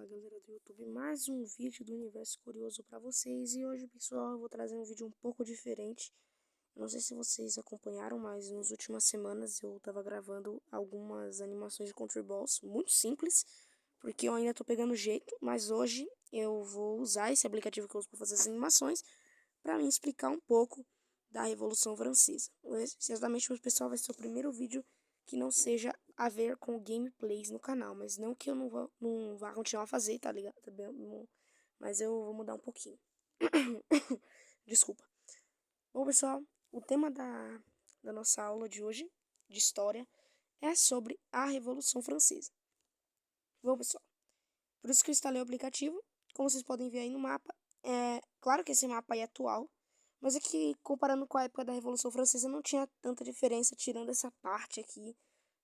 galera do YouTube, mais um vídeo do Universo Curioso para vocês. E hoje, pessoal, eu vou trazer um vídeo um pouco diferente. Eu não sei se vocês acompanharam, mas nas últimas semanas eu tava gravando algumas animações de Country Balls muito simples, porque eu ainda tô pegando jeito. Mas hoje eu vou usar esse aplicativo que eu uso para fazer as animações para me explicar um pouco da Revolução Francesa. Certamente o pessoal vai ser o primeiro vídeo que não seja a ver com gameplays no canal, mas não que eu não vá continuar a fazer, tá ligado? Mas eu vou mudar um pouquinho. Desculpa. Bom, pessoal, o tema da nossa aula de hoje, de história, é sobre a Revolução Francesa. Bom, pessoal, por isso que eu instalei o aplicativo. Como vocês podem ver aí no mapa, claro que esse mapa aí é atual, mas é que comparando com a época da Revolução Francesa não tinha tanta diferença, tirando essa parte aqui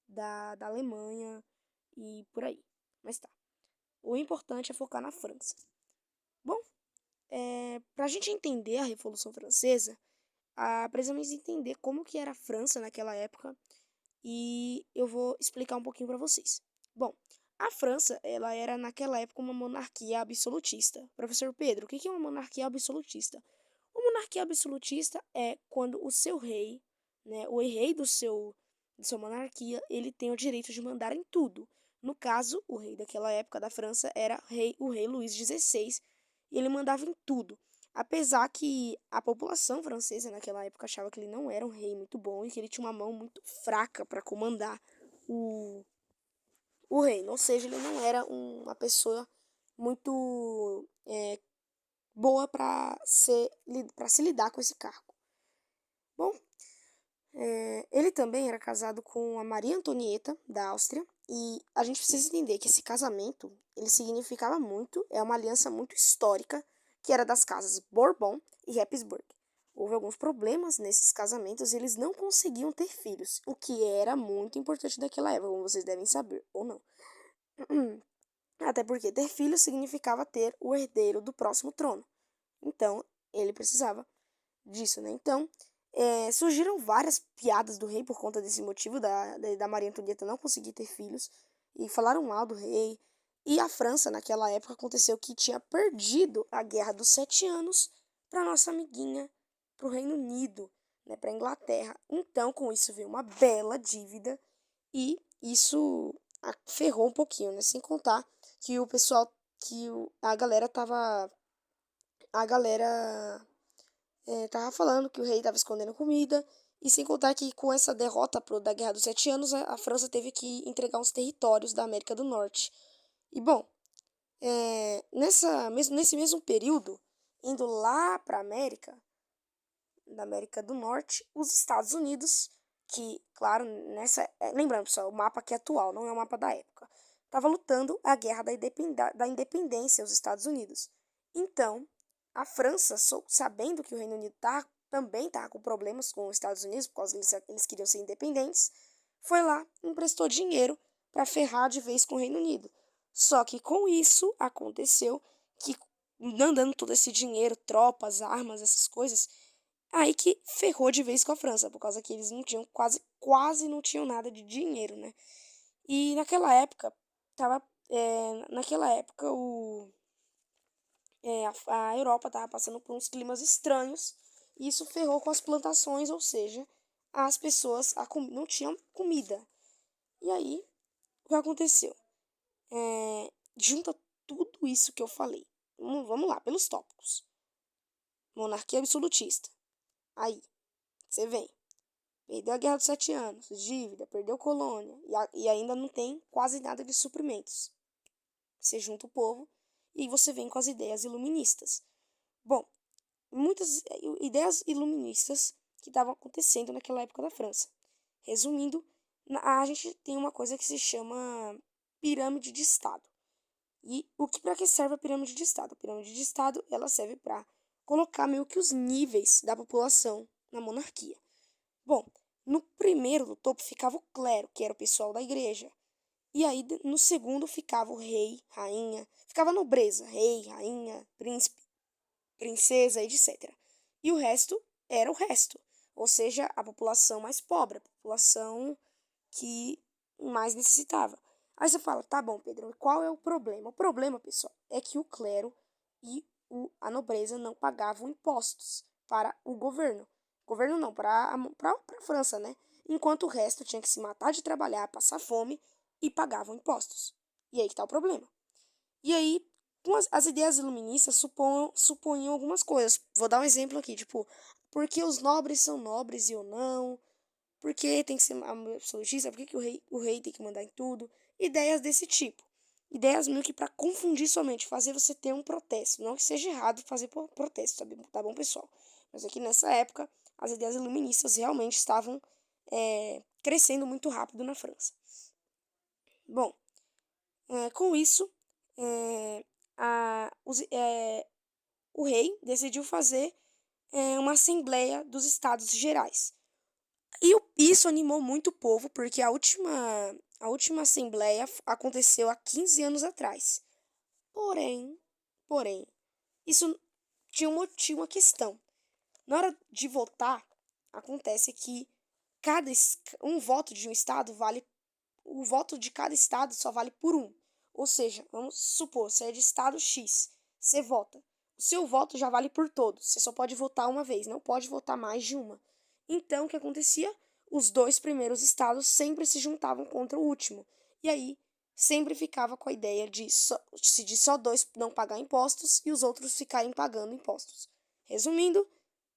da Alemanha e por aí. Mas tá. O importante é focar na França. Bom, para a gente entender a Revolução Francesa, precisamos entender como que era a França naquela época e eu vou explicar um pouquinho para vocês. Bom, a França, ela era naquela época uma monarquia absolutista. Professor Pedro, o que é uma monarquia absolutista? Uma monarquia absolutista é quando o seu rei, né, o rei de sua monarquia, ele tem o direito de mandar em tudo. No caso, o rei daquela época da França era o rei Luís XVI, e ele mandava em tudo. Apesar que a população francesa naquela época achava que ele não era um rei muito bom e que ele tinha uma mão muito fraca para comandar o, o reino. Ou seja, ele não era uma pessoa muito boa para se lidar com esse cargo. Bom, ele também era casado com a Maria Antonieta, da Áustria, e a gente precisa entender que esse casamento, ele significava muito, é uma aliança muito histórica, que era das casas Bourbon e Habsburg. Houve alguns problemas nesses casamentos e eles não conseguiam ter filhos, o que era muito importante naquela época, como vocês devem saber, ou não. Até porque ter filhos significava ter o herdeiro do próximo trono. Então, ele precisava disso, né? Então, surgiram várias piadas do rei por conta desse motivo, da Maria Antonieta não conseguir ter filhos, e falaram mal do rei. E a França, naquela época, aconteceu que tinha perdido a Guerra dos 7 Anos para nossa amiguinha, para o Reino Unido, né, para a Inglaterra. Então, com isso veio uma bela dívida, e isso ferrou um pouquinho, né? Sem contar que o pessoal, a galera tava. A galera tava falando que o rei tava escondendo comida, e sem contar que com essa derrota da Guerra dos 7 Anos, a França teve que entregar uns territórios da América do Norte. E bom, nesse mesmo período, indo lá para da América do Norte, os Estados Unidos, que, claro, lembrando, pessoal, o mapa aqui é atual, não é o mapa da época, estava lutando a guerra da independência, os Estados Unidos. Então, a França, sabendo que o Reino Unido também estava com problemas com os Estados Unidos, por causa que eles queriam ser independentes, foi lá e emprestou dinheiro para ferrar de vez com o Reino Unido. Só que com isso aconteceu que, andando todo esse dinheiro, tropas, armas, essas coisas, aí que ferrou de vez com a França, por causa que eles não tinham quase não tinham nada de dinheiro, né? E naquela época a Europa estava passando por uns climas estranhos, e isso ferrou com as plantações, ou seja, as pessoas não tinham comida. E aí, o que aconteceu? Junta tudo isso que eu falei. Vamos lá, pelos tópicos. Monarquia absolutista. Aí, você vem. Perdeu a Guerra dos 7 Anos, dívida, perdeu colônia e ainda não tem quase nada de suprimentos. Você junta o povo e você vem com as ideias iluministas. Bom, muitas ideias iluministas que estavam acontecendo naquela época da França. Resumindo, a gente tem uma coisa que se chama pirâmide de Estado. E para que serve a pirâmide de Estado? A pirâmide de Estado, ela serve para colocar meio que os níveis da população na monarquia. Bom, no primeiro do topo ficava o clero, que era o pessoal da igreja. E aí no segundo ficava o rei, rainha, ficava a nobreza, rei, rainha, príncipe, princesa, etc. E o resto era o resto, ou seja, a população mais pobre, a população que mais necessitava. Aí você fala, tá bom, Pedro, e qual é o problema? O problema, pessoal, é que o clero e a nobreza não pagavam impostos para o governo. Governo não, para a França, né? Enquanto o resto tinha que se matar de trabalhar, passar fome e pagavam impostos. E aí que tá o problema. E aí, com as ideias iluministas supunham algumas coisas. Vou dar um exemplo aqui, tipo, por que os nobres são nobres e eu não? Por que tem que ser absolutista? Por que o rei tem que mandar em tudo? Ideias desse tipo. Ideias meio que para confundir somente, fazer você ter um protesto. Não que seja errado fazer protesto, tá bom, pessoal? Mas aqui nessa época, as ideias iluministas realmente estavam crescendo muito rápido na França. Bom, com isso, é, o rei decidiu fazer uma Assembleia dos Estados Gerais. E isso animou muito o povo, porque a última Assembleia aconteceu há 15 anos atrás. Porém, isso tinha uma questão. Na hora de votar, acontece que um voto de um estado vale. O voto de cada estado só vale por um. Ou seja, vamos supor, você é de estado X, você vota. O seu voto já vale por todos. Você só pode votar uma vez, não pode votar mais de uma. Então, o que acontecia? Os dois primeiros estados sempre se juntavam contra o último. E aí, sempre ficava com a ideia de só dois não pagar impostos e os outros ficarem pagando impostos. Resumindo,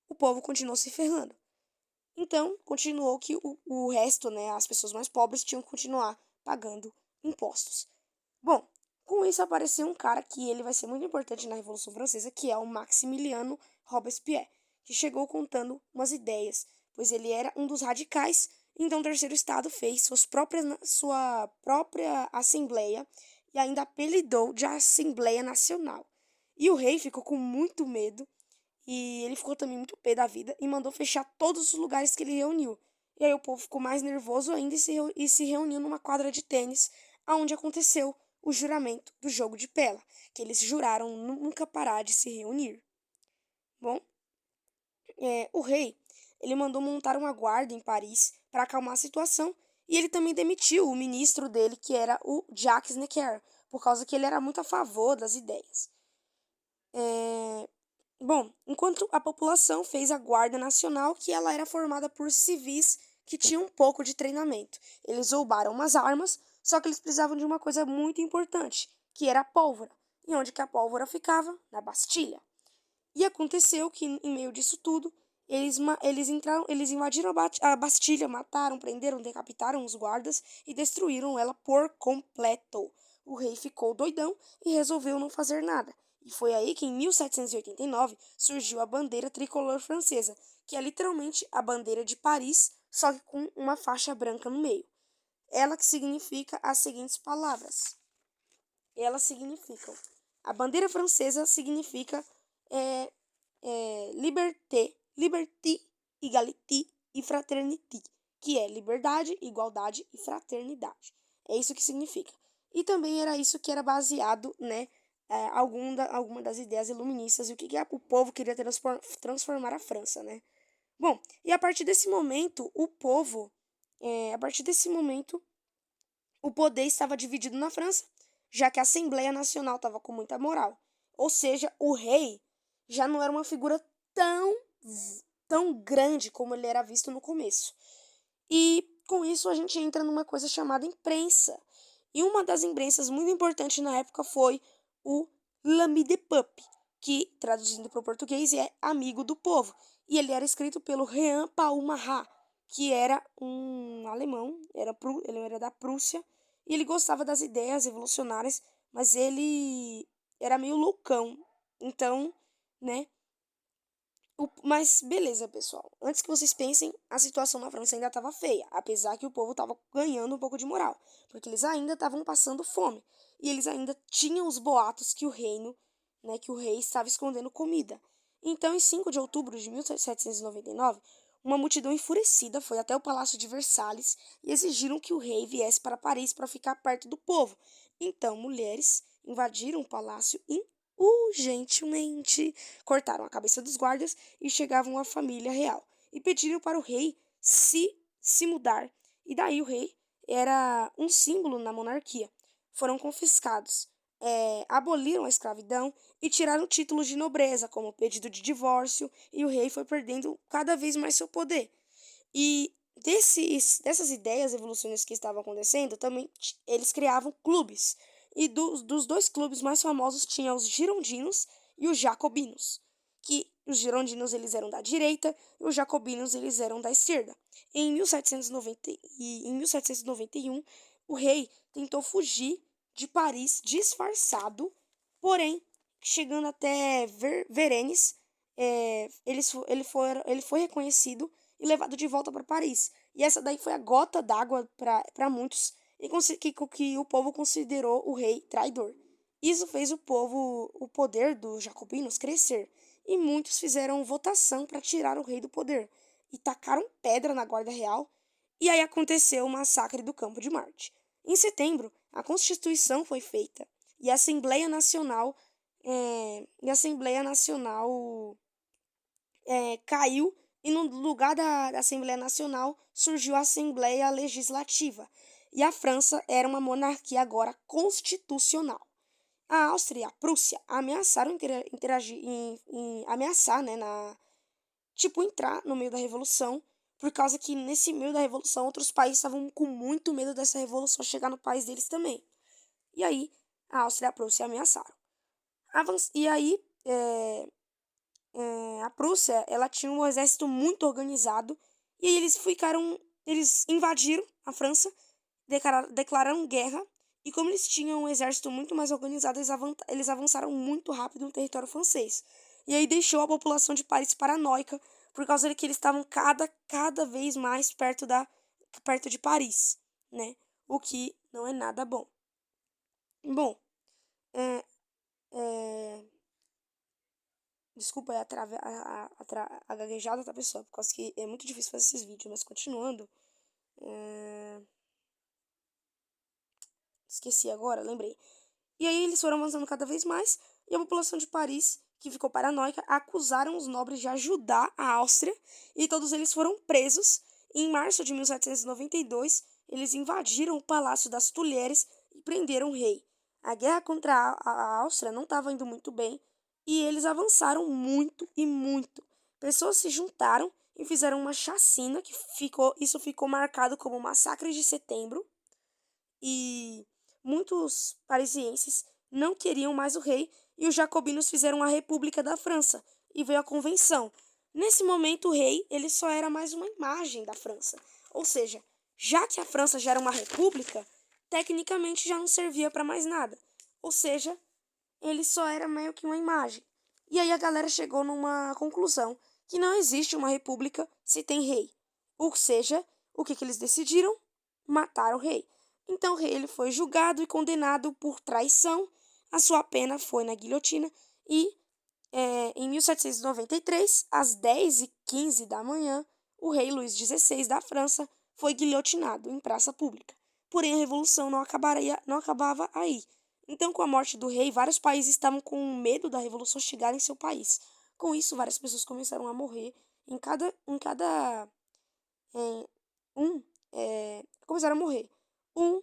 o povo continuou se ferrando. Então, continuou que o resto, né, as pessoas mais pobres, tinham que continuar pagando impostos. Bom, com isso apareceu um cara que ele vai ser muito importante na Revolução Francesa, que é o Maximiliano Robespierre, que chegou contando umas ideias, pois ele era um dos radicais. Então, o Terceiro Estado fez sua própria Assembleia e ainda apelidou de Assembleia Nacional. E o rei ficou com muito medo e ele ficou também muito pé da vida e mandou fechar todos os lugares que ele reuniu. E aí o povo ficou mais nervoso ainda e se reuniu numa quadra de tênis, aonde aconteceu o juramento do jogo de pela, que eles juraram nunca parar de se reunir. Bom, o rei, ele mandou montar uma guarda em Paris para acalmar a situação e ele também demitiu o ministro dele, que era o Jacques Necker, por causa que ele era muito a favor das ideias. Bom, enquanto a população fez a Guarda Nacional, que ela era formada por civis que tinham um pouco de treinamento. Eles roubaram umas armas, só que eles precisavam de uma coisa muito importante, que era a pólvora. E onde que a pólvora ficava? Na Bastilha. E aconteceu que, em meio disso tudo, eles invadiram a Bastilha, mataram, prenderam, decapitaram os guardas e destruíram ela por completo. O rei ficou doidão e resolveu não fazer nada. E foi aí que, em 1789, surgiu a bandeira tricolor francesa, que é literalmente a bandeira de Paris, só que com uma faixa branca no meio. Ela que significa as seguintes palavras. Elas significam. A bandeira francesa significa é, liberté, égalité e fraternité, que é liberdade, igualdade e fraternidade. É isso que significa. E também era isso que era baseado, né, alguma das ideias iluministas e o que o povo queria transformar a França, né? Bom, e a partir desse momento, o poder estava dividido na França, já que a Assembleia Nacional estava com muita moral. Ou seja, o rei já não era uma figura tão grande como ele era visto no começo. E com isso a gente entra numa coisa chamada imprensa. E uma das imprensas muito importantes na época foi o L'Ami des Peuples, que, traduzindo para o português, é amigo do povo. E ele era escrito pelo Jean Paul Marat, que era um alemão, ele era da Prússia, e ele gostava das ideias revolucionárias, mas ele era meio loucão. Então, né? Mas beleza, pessoal. Antes que vocês pensem, a situação na França ainda estava feia, apesar que o povo estava ganhando um pouco de moral, porque eles ainda estavam passando fome e eles ainda tinham os boatos que que o rei estava escondendo comida. Então, em 5 de outubro de 1799, uma multidão enfurecida foi até o Palácio de Versalhes e exigiram que o rei viesse para Paris para ficar perto do povo. Então, mulheres invadiram o palácio e urgentemente cortaram a cabeça dos guardas e chegavam à família real e pediram para o rei se mudar. E daí o rei era um símbolo na monarquia. foram confiscados, aboliram a escravidão e tiraram títulos de nobreza, como o pedido de divórcio, e o rei foi perdendo cada vez mais seu poder. E dessas ideias evolucionistas que estavam acontecendo, também eles criavam clubes. E dos dois clubes mais famosos tinha os girondinos e os jacobinos. Que os girondinos eles eram da direita e os jacobinos eles eram da esquerda. Em 1790 e em 1791, o rei tentou fugir de Paris disfarçado, porém, chegando até Vernes, ele foi reconhecido e levado de volta para Paris. E essa daí foi a gota d'água para muitos e que o povo considerou o rei traidor. Isso fez o poder dos jacobinos crescer e muitos fizeram votação para tirar o rei do poder e tacaram pedra na guarda real. E aí aconteceu o massacre do Campo de Marte. Em setembro, a Constituição foi feita e a Assembleia Nacional caiu e no lugar da Assembleia Nacional surgiu a Assembleia Legislativa. E a França era uma monarquia agora constitucional. A Áustria e a Prússia ameaçaram interagir ameaçar, né, tipo entrar no meio da revolução, por causa que nesse meio da revolução outros países estavam com muito medo dessa revolução chegar no país deles também. E aí a Áustria e a Prússia ameaçaram. E aí a Prússia, ela tinha um exército muito organizado e aí eles invadiram a França, declararam guerra e como eles tinham um exército muito mais organizado, eles avançaram muito rápido no território francês. E aí deixou a população de Paris paranoica por causa de que eles estavam cada vez mais perto de Paris, né? O que não é nada bom. Bom, é, é, desculpa aí a gaguejada, tá, pessoal? Por causa que é muito difícil fazer esses vídeos, mas continuando. Esqueci agora, lembrei. E aí eles foram avançando cada vez mais, e a população de Paris, que ficou paranoica, acusaram os nobres de ajudar a Áustria, e todos eles foram presos. E em março de 1792, eles invadiram o Palácio das Tulheres e prenderam o rei. A guerra contra a Áustria não estava indo muito bem, e eles avançaram muito e muito. Pessoas se juntaram e fizeram uma chacina, isso ficou marcado como Massacre de Setembro, e muitos parisienses não queriam mais o rei e os jacobinos fizeram a República da França e veio a Convenção. Nesse momento, o rei ele só era mais uma imagem da França. Ou seja, já que a França já era uma república, tecnicamente já não servia para mais nada. Ou seja, ele só era meio que uma imagem. E aí a galera chegou numa conclusão que não existe uma república se tem rei. Ou seja, o que eles decidiram? Matar o rei. Então o rei ele foi julgado e condenado por traição. A sua pena foi na guilhotina e em 1793, às 10h15 da manhã, o rei Luís XVI da França foi guilhotinado em praça pública. Porém, a revolução não acabava aí. Então, com a morte do rei, vários países estavam com medo da revolução chegar em seu país. Com isso, várias pessoas começaram a morrer. Em, um, começaram a morrer. Um,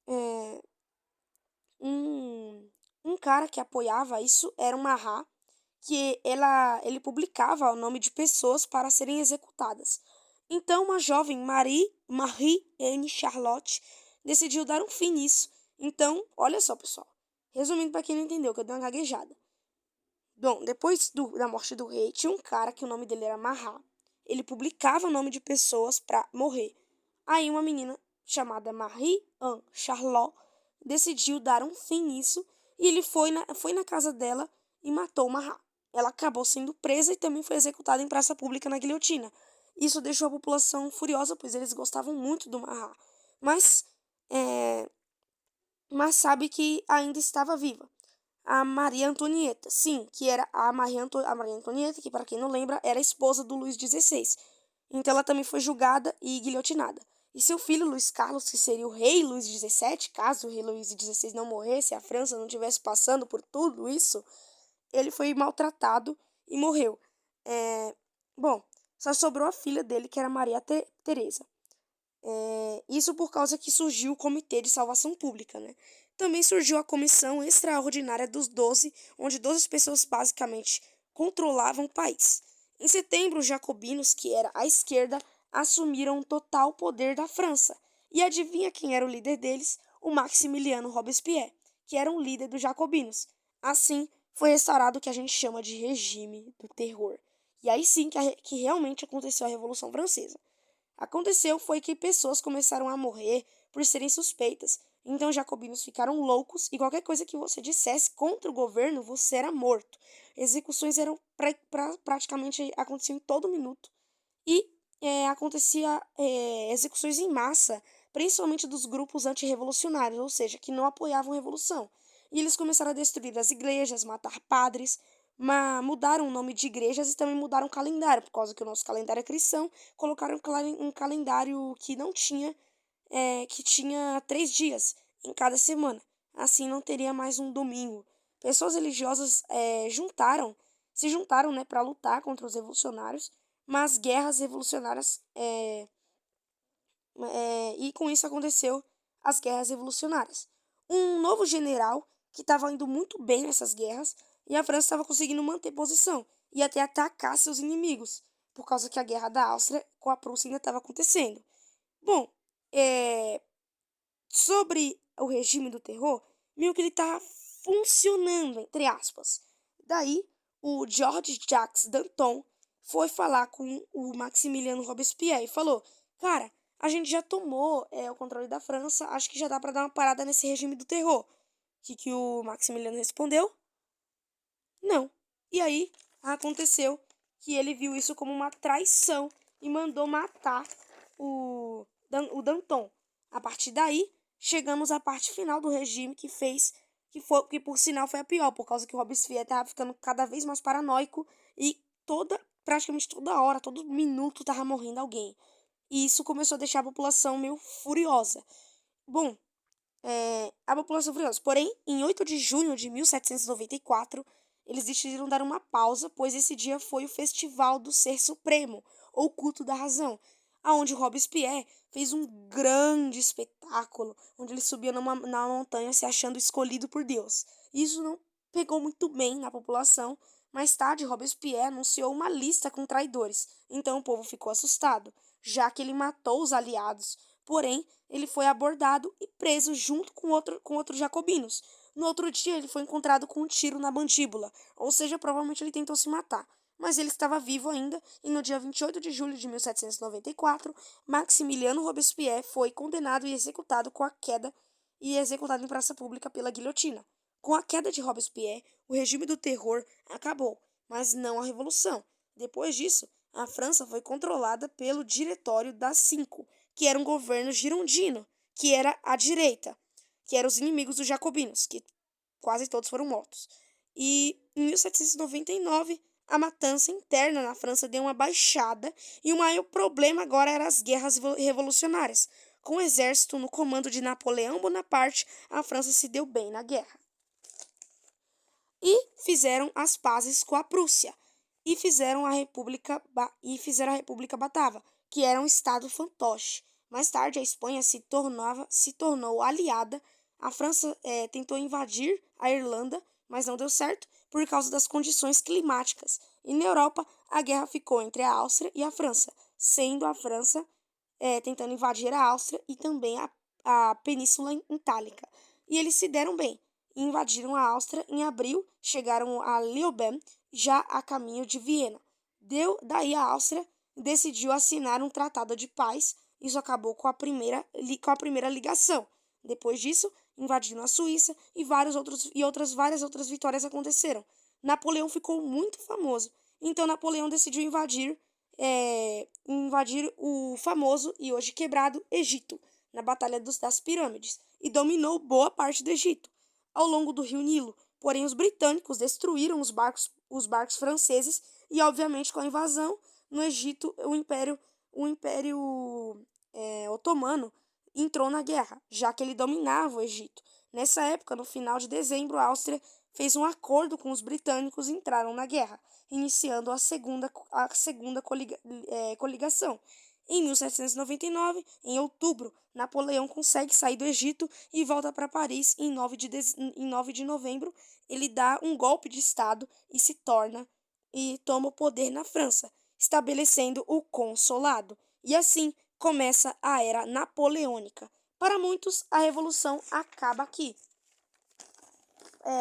é, um cara que apoiava isso era um Marat, que ele publicava o nome de pessoas para serem executadas. Então, uma jovem Marie Anne Charlotte decidiu dar um fim nisso. Então, olha só, pessoal. Resumindo para quem não entendeu, que eu dei uma gaguejada. Bom, depois da morte do rei, tinha um cara que o nome dele era Marat. Ele publicava o nome de pessoas para morrer. Aí uma menina chamada Marie Anne Charlotte decidiu dar um fim nisso e ele foi na casa dela e matou Marat. Ela acabou sendo presa e também foi executada em praça pública na guilhotina. Isso deixou a população furiosa, pois eles gostavam muito do Marat. Mas, mas sabe que ainda estava viva. A Maria Antonieta, sim, que era a Maria Antonieta, que para quem não lembra, era a esposa do Luís XVI. Então ela também foi julgada e guilhotinada. E seu filho Luís Carlos, que seria o rei Luís XVII, caso o rei Luís XVI não morresse, a França não estivesse passando por tudo isso, ele foi maltratado e morreu. Bom, só sobrou a filha dele, que era Maria Teresa. Isso por causa que surgiu o Comitê de Salvação Pública, né? Também surgiu a Comissão Extraordinária dos 12, onde 12 pessoas basicamente controlavam o país. Em setembro, os jacobinos, que era a esquerda, assumiram o total poder da França. E adivinha quem era o líder deles? O Maximiliano Robespierre, que era um líder dos jacobinos. Assim, foi restaurado o que a gente chama de regime do terror. E aí sim que realmente aconteceu a Revolução Francesa. Aconteceu foi que pessoas começaram a morrer por serem suspeitas. Então os jacobinos ficaram loucos e qualquer coisa que você dissesse contra o governo, você era morto. Execuções eram praticamente aconteciam em todo minuto e acontecia execuções em massa, principalmente dos grupos antirrevolucionários, ou seja, que não apoiavam a revolução. E eles começaram a destruir as igrejas, matar padres, mudaram o nome de igrejas e também mudaram o calendário, por causa que o nosso calendário é cristão, colocaram um calendário que não tinha, que tinha 3 dias em cada semana. Assim não teria mais um domingo. Pessoas religiosas se juntaram, né, para lutar contra os revolucionários, mas guerras revolucionárias e com isso aconteceu as guerras revolucionárias. Um novo general que estava indo muito bem nessas guerras e a França estava conseguindo manter posição e até atacar seus inimigos, por causa que a guerra da Áustria com a Prússia ainda estava acontecendo. Bom, sobre o regime do terror, meio que ele estava funcionando, entre aspas. Daí, o Georges Jacques Danton foi falar com o Maximiliano Robespierre e falou: Cara, a gente já tomou o controle da França, acho que já dá para dar uma parada nesse regime do terror. O que o Maximiliano respondeu? Não. E aí aconteceu que ele viu isso como uma traição e mandou matar o Danton. A partir daí, chegamos à parte final do regime que por sinal foi a pior, por causa que o Robespierre estava ficando cada vez mais paranoico e praticamente toda hora, todo minuto estava morrendo alguém. E isso começou a deixar a população meio furiosa. Bom, a população furiosa. Porém, em 8 de junho de 1794, eles decidiram dar uma pausa, pois esse dia foi o Festival do Ser Supremo, ou Culto da Razão, aonde Robespierre fez um grande espetáculo, onde ele subia na montanha se achando escolhido por Deus. Isso não pegou muito bem na população. Mais tarde, Robespierre anunciou uma lista com traidores, então o povo ficou assustado, já que ele matou os aliados. Porém, ele foi abordado e preso junto com outros jacobinos. No outro dia, ele foi encontrado com um tiro na mandíbula, ou seja, provavelmente ele tentou se matar. Mas ele estava vivo ainda, e no dia 28 de julho de 1794, Maximiliano Robespierre foi condenado e executado em praça pública pela guilhotina. Com a queda de Robespierre, o regime do terror acabou, mas não a revolução. Depois disso, a França foi controlada pelo Diretório das Cinco, que era um governo girondino, que era a direita, que eram os inimigos dos jacobinos, que quase todos foram mortos. E em 1799, a matança interna na França deu uma baixada e o maior problema agora eram as guerras revolucionárias. Com o exército no comando de Napoleão Bonaparte, a França se deu bem na guerra. E fizeram as pazes com a Prússia e fizeram a República Batava, que era um estado fantoche. Mais tarde, a Espanha se tornou aliada. A França tentou invadir a Irlanda, mas não deu certo por causa das condições climáticas. E na Europa, a guerra ficou entre a Áustria e a França, sendo a França tentando invadir a Áustria e também a Península Itálica. E eles se deram bem. Invadiram a Áustria em abril, chegaram a Leoben, já a caminho de Viena. Daí a Áustria decidiu assinar um tratado de paz. Isso acabou com a primeira ligação. Depois disso, invadiram a Suíça e várias outras vitórias aconteceram. Napoleão ficou muito famoso. Então Napoleão decidiu invadir o famoso e hoje quebrado Egito, na Batalha das Pirâmides, e dominou boa parte do Egito. Ao longo do rio Nilo, porém os britânicos destruíram os barcos franceses e, obviamente, com a invasão no Egito, o Império Otomano entrou na guerra, já que ele dominava o Egito. Nessa época, no final de dezembro, a Áustria fez um acordo com os britânicos e entraram na guerra, iniciando a segunda coligação. Em 1799, em outubro, Napoleão consegue sair do Egito e volta para Paris em 9 de novembro. Ele dá um golpe de Estado e toma o poder na França, estabelecendo o consolado. E assim começa a era napoleônica. Para muitos, a revolução acaba aqui.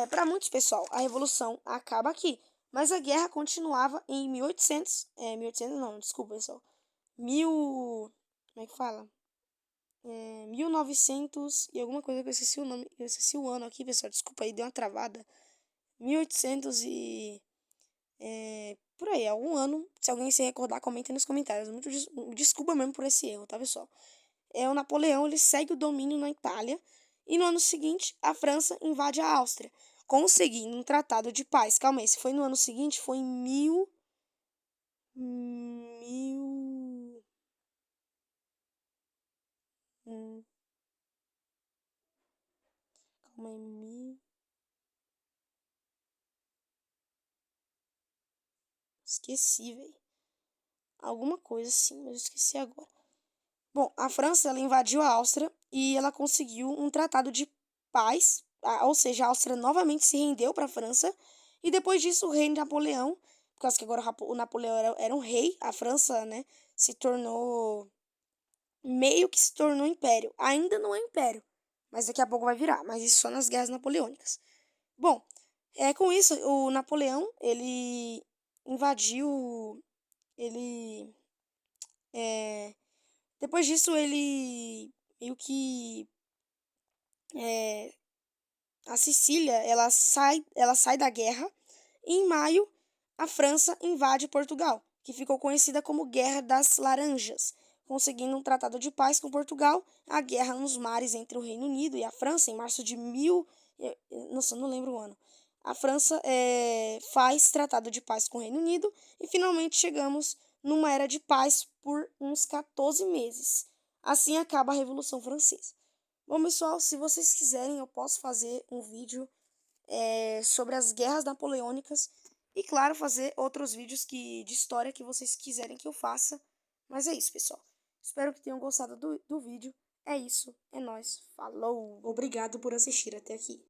Para muitos, pessoal, a revolução acaba aqui. Mas a guerra continuava em 1800. 1800 não, desculpa, pessoal. Como é que fala? 1900 e alguma coisa que eu esqueci o nome. Eu esqueci o ano aqui, pessoal. Desculpa aí, deu uma travada. 1800 e. Por aí, algum ano. Se alguém se recordar, comenta nos comentários. Muito desculpa mesmo por esse erro, tá, pessoal? O Napoleão ele segue o domínio na Itália e no ano seguinte a França invade a Áustria, conseguindo um tratado de paz. Calma aí, se foi no ano seguinte, foi em mil, hum, calma aí, esqueci, velho. Alguma coisa assim, mas eu esqueci agora. Bom, a França ela invadiu a Áustria e ela conseguiu um tratado de paz, ou seja, a Áustria novamente se rendeu para a França e depois disso o rei Napoleão, por causa que agora o Napoleão era um rei, a França, né, se tornou meio que se tornou império. Ainda não é império, mas daqui a pouco vai virar, mas isso só nas guerras napoleônicas. Bom, com isso o Napoleão ele invadiu, ele é, depois disso ele meio que é, a Sicília ela sai da guerra e em maio a França invade Portugal, que ficou conhecida como Guerra das Laranjas, conseguindo um tratado de paz com Portugal. A guerra nos mares entre o Reino Unido e a França em março de nossa, não lembro o ano. A França faz tratado de paz com o Reino Unido e finalmente chegamos numa era de paz por uns 14 meses. Assim acaba a Revolução Francesa. Bom, pessoal, se vocês quiserem, eu posso fazer um vídeo sobre as guerras napoleônicas e, claro, fazer outros vídeos de história que vocês quiserem que eu faça. Mas é isso, pessoal. Espero que tenham gostado do vídeo. É isso, é nóis. Falou! Obrigado por assistir até aqui.